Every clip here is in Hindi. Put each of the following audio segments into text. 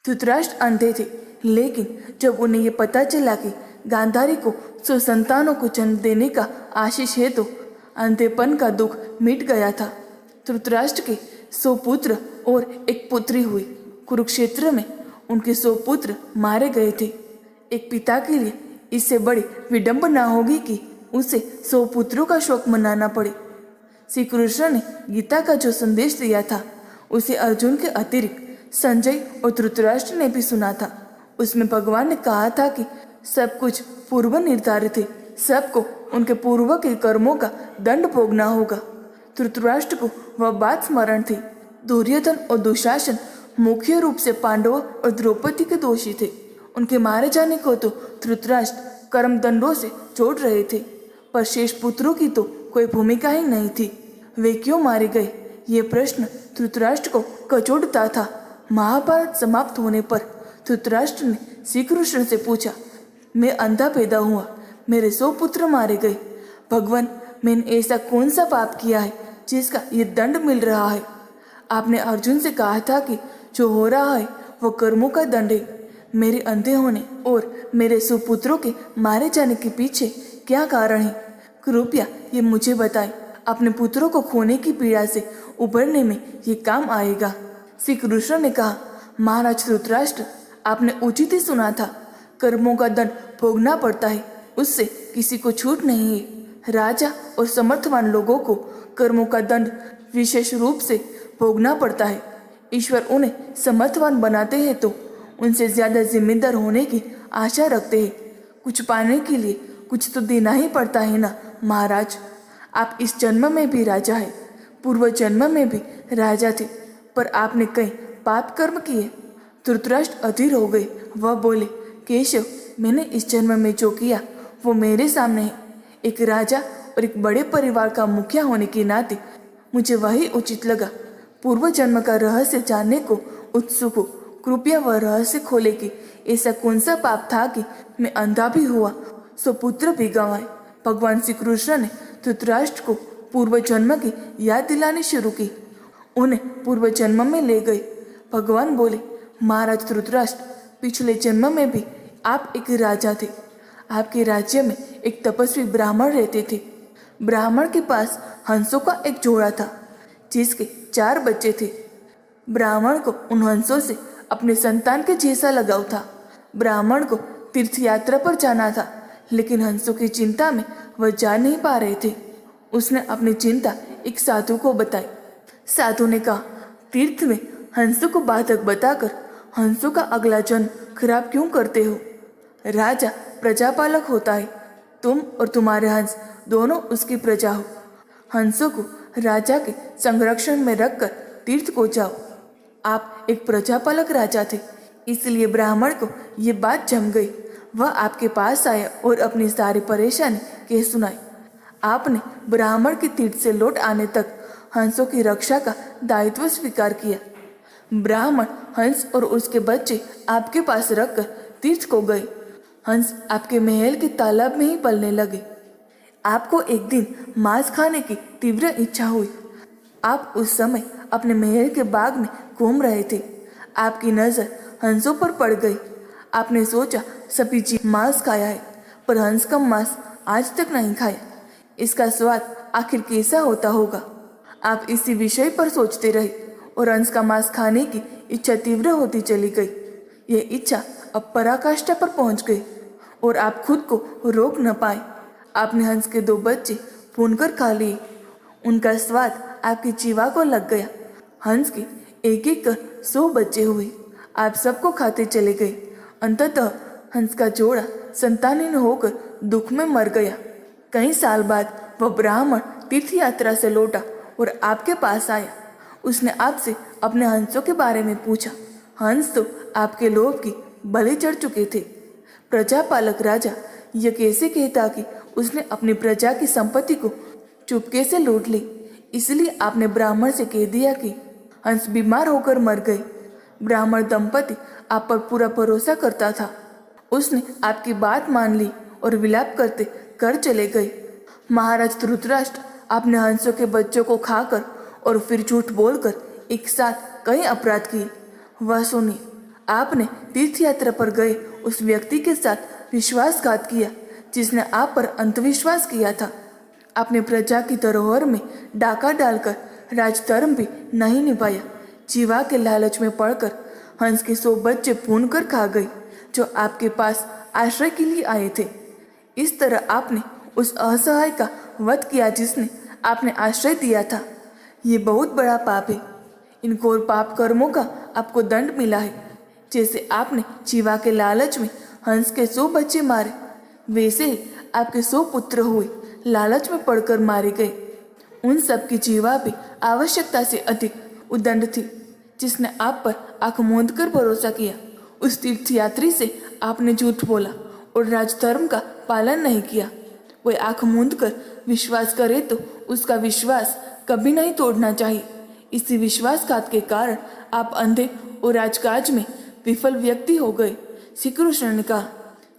धृतराष्ट्र अंधे थे, लेकिन जब उन्हें ये पता चला कि गांधारी को 100 संतानों को जन्म देने का आशीष है तो अंधेपन का दुख मिट गया था। धृतराष्ट्र के 100 पुत्र और एक पुत्री हुई। कुरुक्षेत्र में उनके 100 पुत्र मारे गए थे। एक पिता के लिए इससे बड़ी विडंबना होगी कि उसे 100 पुत्रों का शोक मनाना पड़े। श्री कृष्ण ने गीता का जो संदेश दिया था उसे अर्जुन के अतिरिक्त संजय और धृतराष्ट्र ने भी सुना था। उसमें भगवान ने कहा था कि सब कुछ पूर्व निर्धारित है, सबको उनके पूर्व के कर्मों का दंड भोगना होगा। धृतराष्ट्र को वह बात स्मरण थी। दुर्योधन और दुशासन मुख्य रूप से पांडवों और द्रौपदी के दोषी थे। उनके मारे जाने को तो धृतराष्ट्र कर्म दंडों से जोड़ रहे थे, पर शेष पुत्रों की तो कोई भूमिका ही नहीं थी। वे क्यों मारे गए, ये प्रश्न धृतराष्ट्र को कचोटता था। महाभारत समाप्त होने पर धृतराष्ट्र ने श्री कृष्ण से पूछा, मैं अंधा पैदा हुआ, मेरे 100 पुत्र मारे गए। भगवान, मैंने ऐसा कौन सा पाप किया है जिसका ये दंड मिल रहा है? आपने अर्जुन से कहा था कि जो हो रहा है वो कर्मों का दंड है। मेरे अंधे होने और मेरे सुपुत्रों के मारे जाने के पीछे क्या कारण है? कृपया ये मुझे बताएं। अपने पुत्रों को खोने की पीड़ा से उबरने में ये काम आएगा। श्री कृष्ण ने कहा, महाराज धृतराष्ट्र, आपने उचित ही सुना था। कर्मों का दंड भोगना पड़ता है, उससे किसी को छूट नहीं है। राजा और समर्थवान लोगों को कर्मों का दंड विशेष रूप से भोगना पड़ता है। ईश्वर उन्हें समर्थवान बनाते हैं तो उनसे ज्यादा जिम्मेदार होने की आशा रखते हैं। कुछ पाने के लिए कुछ तो देना ही पड़ता है ना महाराज। आप इस जन्म में भी राजा है, पूर्व जन्म में भी राजा थे, पर आपने कई पाप कर्म किए। धृतराष्ट्र अधीर हो गए। वह बोले, केशव, मैंने इस जन्म में जो किया वो मेरे सामने है। एक राजा और एक बड़े परिवार का मुखिया होने के नाते मुझे वही उचित लगा। पूर्व जन्म का रहस्य जानने को उत्सुक हो, कृपया वह रहस्य खोले कि ऐसा कौन सा पाप था कि मैं अंधा भी हुआ, सुपुत्र भी गंवाए। भगवान श्री कृष्ण ने धृतराष्ट्र को पूर्व जन्म की याद दिलानी शुरू की। उन्हें पूर्व जन्म में ले गए। भगवान बोले, महाराज धृतराष्ट्र, पिछले जन्म में भी आप एक राजा थे। आपके राज्य में एक तपस्वी ब्राह्मण रहते थे। ब्राह्मण के पास हंसों का एक जोड़ा था जिसके 4 बच्चे थे। ब्राह्मण को उन हंसों से अपने संतान के जैसा लगाव था। ब्राह्मण को तीर्थ यात्रा पर जाना था, लेकिन हंसों की चिंता में वह जा नहीं पा रहे थे। उसने अपनी चिंता एक साधु को बताई। साधु ने कहा, तीर्थ में हंसों को बाधक बताकर हंसों का अगला जन्म खराब क्यों करते हो? राजा प्रजापालक होता है, तुम और तुम्हारे हंस दोनों उसकी प्रजा हो। हंसों को राजा के संरक्षण में रखकर तीर्थ को जाओ। आप एक प्रजापालक राजा थे, इसलिए ब्राह्मण को ये बात जम गई। वह आपके पास आया और अपनी सारी परेशानी कह सुनाई। आपने ब्राह्मण के तीर्थ से लौट आने तक हंसों की रक्षा का दायित्व स्वीकार किया। ब्राह्मण हंस और उसके बच्चे आपके पास रखकर तीर्थ को गए। हंस आपके महल के तालाब में ही पलने लगे। आपको एक दिन मांस खाने की तीव्र इच्छा हुई। आप उस समय अपने महल के बाग में घूम रहे थे। आपकी नजर हंसों पर पड़ गई। आपने सोचा सभी जीव मांस खाया है, पर हंस का मांस आज तक नहीं खाया। इसका स्वाद आखिर कैसा होता होगा? आप इसी विषय पर सोचते रहे और हंस का मांस खाने की इच्छा तीव्र होती चली गई। यह इच्छा अब पराकाष्ठा पर पहुंच गई और आप खुद को रोक न पाए। आपने हंस के 2 बच्चे भूनकर खा लिए। उनका स्वाद आपकी जीवा को लग गया। हंस के एक एक कर 100 बच्चे हुए। आप सबको खाते चले गए। अंततः हंस का जोड़ा संतानहीन होकर दुख में मर गया। कई साल बाद वह ब्राह्मण तीर्थ यात्रा से लौटा और आपके पास आया। उसने आपसे अपने हंसों के बारे में पूछा। हंस तो आपके लोभ की बलि चढ़ चुके थे। प्रजापालक राजा यह कैसे कहता कि उसने अपनी प्रजा की संपत्ति को चुपके से लूट ली? इसलिए आपने ब्राह्मण से कह दिया कि हंस बीमार होकर मर गए। ब्राह्मण दंपति आप पर पूरा भरोसा करता था। उसने आपकी बात मान ली और विलाप करते घर चले गए। महाराज धृतराष्ट्र, आपने हंसों के बच्चों को खाकर और फिर झूठ बोलकर एक साथ कई अपराध किए। वह सुनिए, आपने तीर्थ यात्रा पर गए उस व्यक्ति के साथ विश्वासघात किया जिसने आप पर अंधविश्वास किया था। आपने प्रजा की धरोहर में डाका डालकर राजधर्म भी नहीं निभाया। जीवा के लालच में पड़कर हंस के 100 बच्चे भून कर खा गए जो आपके पास आश्रय के लिए आए थे। इस तरह आपने उस असहाय का वध किया जिसने आपने आश्रय दिया था। ये बहुत बड़ा पाप है। इन घोर पाप कर्मों का आपको दंड मिला है। जैसे आपने जीवा के लालच में हंस के 100 बच्चे मारे, वैसे ही आपके 100 पुत्र हुए लालच में पड़कर मारे गए। उन सब की जीवा भी आवश्यकता से अधिक उदंड थी जिसने आप पर आंख मूंद कर भरोसा किया। उस तीर्थयात्री से आपने झूठ बोला और राजधर्म का पालन नहीं किया। कोई आंख मूंद कर विश्वास करे तो उसका विश्वास कभी नहीं तोड़ना चाहिए। इसी विश्वासघात के कारण आप अंधे और राजकाज में विफल व्यक्ति हो गए। श्री कृष्ण ने कहा,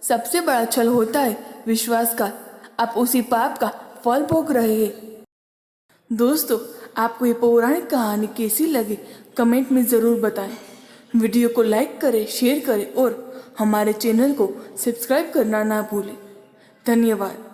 सबसे बड़ा छल होता है विश्वासघात। आप उसी पाप का फल भोग रहे हैं। दोस्तों, आपको ये पौराणिक कहानी कैसी लगी कमेंट में ज़रूर बताएं। वीडियो को लाइक करें, शेयर करें और हमारे चैनल को सब्सक्राइब करना ना भूलें। धन्यवाद।